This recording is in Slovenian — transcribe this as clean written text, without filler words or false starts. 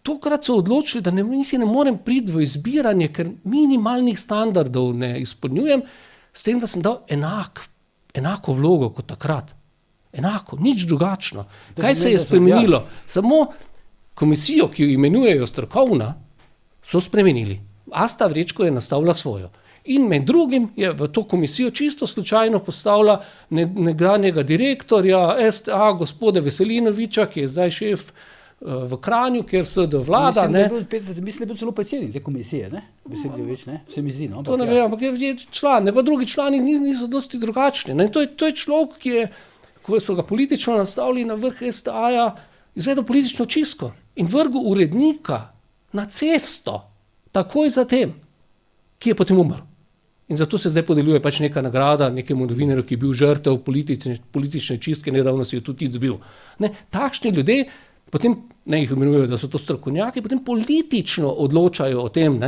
tokrat so odločili, da niti ne morem priti v izbiranje, ker minimalnih standardov ne izpolnjujem, s tem, da sem dal enako vlogo kot takrat. Enako, nič drugačno. Kaj se je spremenilo? Samo komisijo, ki jo imenujejo strokovna, so spremenili. Asta Vrečko je nastavila svojo. In med drugim je v to komisijo čisto slučajno postavila nekdanjega direktorja STA, gospoda Veselinoviča, ki je zdaj šef v Kranju, kjer SD vlada. Mislim, da je bil celo predsednik te komisije, ne? Veselinovič, ne? Se mi zdi, no? To ne vem, ampak je član, ne, pa drugi člani niso dosti drugačni. Ne? To je človek, ki je, ko so ga politično nastavili na vrh STA-ja, izvedel politično čistko in vrgel urednika na cesto, takoj zatem, ki je potem umrl. In zato se zdaj podeljuje pač neka nagrada nekemu novinarju, ki je bil žrtev politične čistke, nedavno si jo tudi dobil. Ne, takšni ljudje potem, ne jih imenujejo, da so to strokovnjaki, potem politično odločajo o tem, ne,